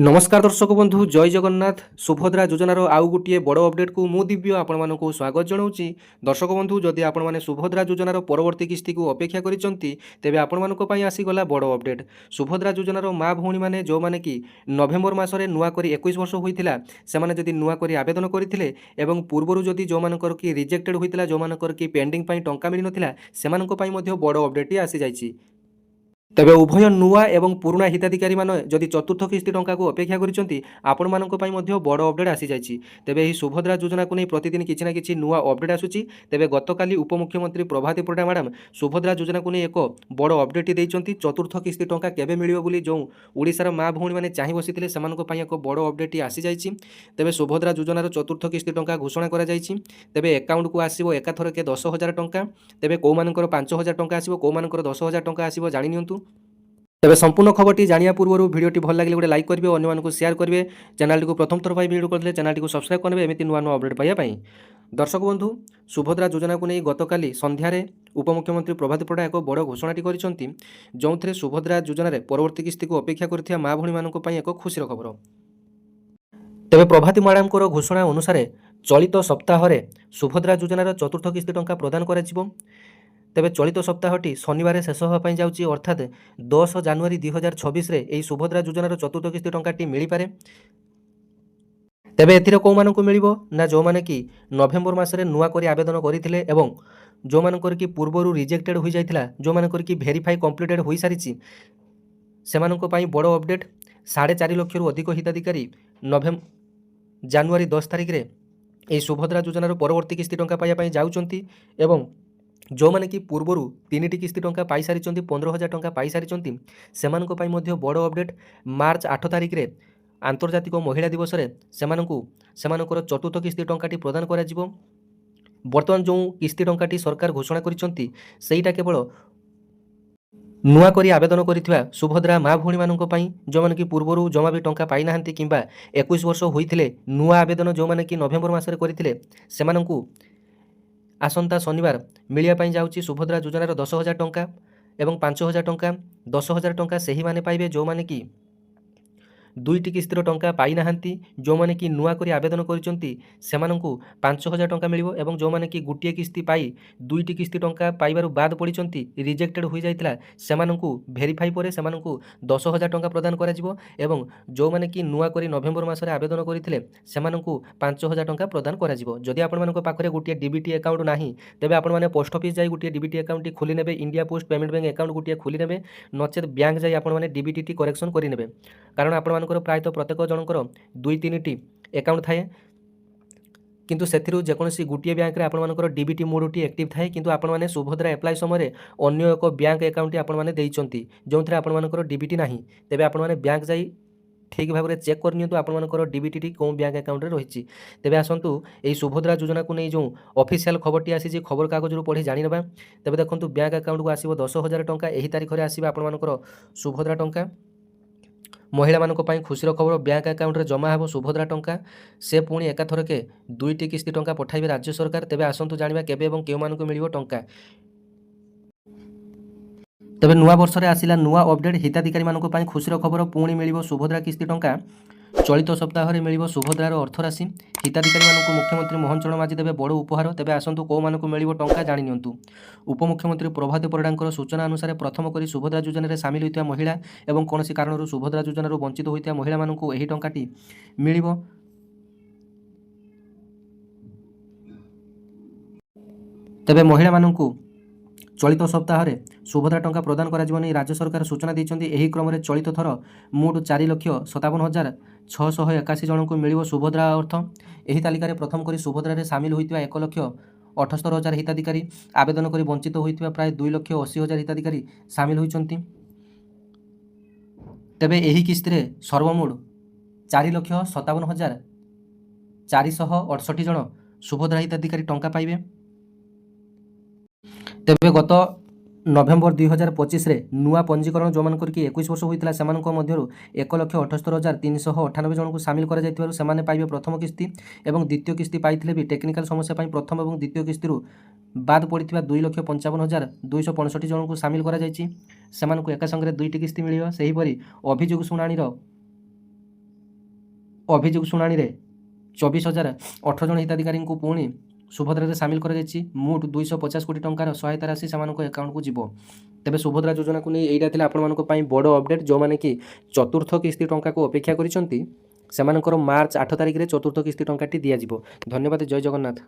नमस्कार दर्शक बंधु जय जगन्नाथ सुभद्रा योजनार आउ गोटे बड़ अपडेट को मु दिव्य आपण स्वागत जनाऊँगी। दर्शक बंधु जदि आपण सुभद्रा योजनार परवर्ती किस्ती को अपेक्षा करिसेंती तेबे आपण मानक पई आसीगला बड़ अपडेट। सुभद्रा योजनार माँ भौणी मैंने जो मैंने कि नवेम्बर मासरे नुआ करी 21 वर्ष होइतिला सेमाने जदि नुआ करी आवेदन करथिले एवं पूर्वरु जदि जो मानकर कि रिजेक्टेड होइतिला जो मानकर कि पेंडिंग पई टंका मिलि नथिला सेमानक पई मध्ये बड़ अपडेट आसी जाइछि। तेबे उभय नुआ एवं पुराणा हिताधिकारी माने जदि चतुर्थ किस्ती टंका को अपेक्षा करिसेंती आपण मानक पई मध्ये बड़ अपडेट आसी जाइछि। तेबे एही सुभद्रा योजना को नै प्रतिदिन किछि ना किछि नुआ अपडेट आसुछि। तेबे गतकाली उपमुख्यमंत्री प्रभाती परिडा मैडम सुभद्रा योजना को नै एक बड़ अपडेट देइचंती। चतुर्थ किस्ती टंका केबे मिलिबो बोली जो ओडिसार माँ भौणी माने चाहि बसिथिले सेमानक पई एक बड़ अपडेट आसी जाइछि। तेबे सुभद्रा योजनार चतुर्थ किस्ती टंका घोषणा करा जाइछि। तेबे अकाउंट को आसीबो एकाथरके 10,000 टंका। तेबे को मानकर 5,000 टंका आसीबो को मानकर 10,000 टंका आसीबो जानि नियंतु। तेबे संपूर्ण खबरटी जानिया पूर्व वीडियोटी भल लगे गोटे लाइक करेंगे और अन्य शेयर करेंगे। चैनल को प्रथम थर वीडियो करते चैनल को सब्सक्राइब करेंगे एमती नुआ नुआ अपडेट पाइबापी। दर्शक बंधु सुभद्रा योजना को नहीं गतकाली संध्यारे उपमुख्यमंत्री प्रभाती परिडा एक बड़ घोषणाटी करिसेंती जो सुभद्रा योजन परवर्ती किस्ती को अपेक्षा करथिया माँ भौणी मानक पई एक खुशीर खबर। तेबे प्रभाती मैडम घोषणा अनुसार चलित सप्ताह सुभद्रा योजनार चतुर्थ किस्ती टंका प्रदान कर। तेबे चलित सप्ताहटी शनिवार शेष होगापी जाऊँगी अर्थात 10 जानुआरी 2026 यही सुभद्रा योजनार चतुर्थ किस्ती टंकाटी मिल पारे। तेबे एथिरे को मानकु मिलिबो ना जो माने कि नवेम्बर मासरे नुआ करी आवेदन करिथिले एवं जो मानकर कि पूर्वरु रिजेक्टेड होई जाइथिला जो मानकर कि वेरीफाई कंप्लीटेड होई सारिछि सेमानक पई बड़ अपडेट। 4.5 लाख रु अधिक हिताधिकारी जानुआरी 10 तारिख रे एही सुभद्रा योजनार परवर्ती किस्ती टंका पाइबा पई जाउचंती एवं जो माने कि पूर्वरु 3टी किस्ती टंका पाई सारिचंती 15,000 टंका पाई सारिचंती सेमानक पई मध्ये बड़ अपडेट। मार्च 8 तारिख रे आंतर्जातिक महिला दिवस रे सेमानकर चतुर्थ किस्ती टंकाटी प्रदान करा जिवो। वर्तमान जो किस्ती टंकाटी सरकार घोषणा करिसंती सेईटा केवल नुआ करी आवेदन करिथिबा सुभद्रा माँ भौणी मानक पई जो माने कि पूर्वरु जमा भी टंका पाई नाहंती किंबा 21 वर्ष होइथिले नुआ आवेदन जो माने कि नवेम्बर मासरे करिथिले सेमानंकु आसंता शनिवार मिलिया पई जाउची सुभद्रा योजनार 10,000 टंका एवं 5,000 टंका 10,000 टंका सेही माने पाइबे जो माने कि दुईटी किस्तीर टंका पाई नाहंती जो माने कि नुआ करी आवेदन करिसंती सेमानंकु 5,000 टंका मिलिबो एवं जो माने कि गुटिए किस्ती पाई दुईटी किस्ती टंका पाइबारु बाद पड़िसंती रिजेक्टेड होई जाइतिला सेमानंकु वेरीफाई परे सेमानंकु 10,000 टंका प्रदान करा जिवो एवं जो माने कि नुआ करी नवेम्बर मासरे आवेदन करिथिले सेमानंकु 5,000 टंका प्रदान करा जिवो। जदि आपण मानक पाखरे गुटिए डीबीटी अकाउंट नाही तेबे आपण माने पोस्ट ऑफिस जाई गुटिए डीबीटी अकाउंट खोली नेबे। India post payment bank account गुटिए खोली नेबे नचेत बैंक जाई आपण माने डीबीटी टी करेक्शन करि नेबे कारण आपण मानकर प्रायतः प्रत्येक जनकर 2-3टी अकाउंट थाए किंतु सेथिरु जेकोसी गुटिए बैंक रे आपण मानकर डीबीटी मोडटी एक्टिव थाए किंतु आपण माने सुभद्रा अप्लाई समय अन्य एक बैंक अकाउंट आपण माने देइचंती जोंथरे आपण मानकर डीबीटी नाही तेबे आपण माने बैंक जाई ठीक भाव में चेक करनियंतु आपण मानकर डीबीटी कौन बैंक अकाउंट रे रहिछि। तेबे आसंतु एही सुभद्रा योजना को नै जो ऑफिशियल खबरटी आसी जे खबर कागज रु पढ़ी जानि नेबा। तेबे देखंतु बैंक अकाउंट को आसीबो 10,000 टंका एही तारिख रे आसीबा आपण मानकर सुभद्रा टंका। महिला मानक पई खुशीर खबर बैंक अकाउंट रे जमा हेबो सुभद्रा टंका से पुणी एकाथरके दुईटी किस्ती टंका पठाइबे राज्य सरकार। तेबे आसंतु जानिबा केबे एवं केउ मानक मिलिबो टंका। तेबे नुआ वर्ष रे आसिला नुआ अपडेट हिताधिकारी मानक पई खुशीर खबर पुणी मिलिबो सुभद्रा किस्ती टंका। चलित सप्ताह रे मिलिबो सुभद्रार अर्थराशि हिताधिकारी मानक मुख्यमंत्री मोहन चरण माझी देबे बड़ उपहार। तेबे आसंतु को मानक मिलिबो टंका जानि नियंतु। उपमुख्यमंत्री प्रभाती परिडांकर सूचना अनुसार प्रथम करी सुभद्रा योजना रे शामिल होइतिया महिला एवं कोनोसी कारणरू सुभद्रा योजना रो वंचित होइतिया महिला मानक एही टंकाटी मिलिबो। तेबे महिला मानक चलित सप्ताह रे सुभद्रा टंका प्रदान करा जीवनी राज्य सरकार सूचना दैछन्ती। एही क्रम रे चलित थर मोट 4,57,681 जन को मिलिबो सुभद्रा अर्थ। एही तालिका रे प्रथम करी सुभद्रा रे शामिल होइतिबा 1,78,000 हिताधिकारी आवेदन करी वंचित होइतिबा प्राय 2,80,000 हिताधिकारी शामिल होइछन्ती। तेबे एही किस्ती रे सर्वमोट 4,57,468 जन सुभद्रा हिताधिकारी टंका पाइबे। तेबे गत नवेम्बर 2025 रे नुआ पंजीकरण जो मानकर कि 21 वर्ष होइतिला सेमानक मध्यरु 1,78,398 जन को शामिल करा जायतिबारु सेमाने पाइबे प्रथम किस्ती एवं द्वितीय किस्ती पाइथिले भी टेक्निकल समस्या पई प्रथम एवं द्वितीय किस्ती रु बाद पड़िथिबा 2,55,265 जन को शामिल करा जायछि। सेमानक एका संगे दुईटी किस्ती मिलिबा। सेही परि अभियोग सुनानी रो ଅଭିଯୋଗ ଶୁଣାଣିରେ 24,018 ଜଣ ହିତାଧିକାରୀଙ୍କୁ ପୁଣି ସୁଭଦ୍ରାରେ ସାମିଲ କରାଯାଇଛି। ମୋଟ 250 କୋଟି ଟଙ୍କାର ସହାୟତା ରାଶି ସେମାନଙ୍କ ଆକାଉଣ୍ଟକୁ ଯିବ। ତେବେ ସୁଭଦ୍ରା ଯୋଜନାକୁ ନେଇ ଏଇଟା ଥିଲା ଆପଣମାନଙ୍କ ପାଇଁ ବଡ଼ ଅପଡ଼େଟ୍। ଯେଉଁମାନେ କି ଚତୁର୍ଥ କିସ୍ତି ଟଙ୍କାକୁ ଅପେକ୍ଷା କରିଛନ୍ତି ସେମାନଙ୍କର ମାର୍ଚ୍ଚ 8 ତାରିଖରେ ଚତୁର୍ଥ କିସ୍ତି ଟଙ୍କାଟି ଦିଆଯିବ। ଧନ୍ୟବାଦ। ଜୟ ଜଗନ୍ନାଥ।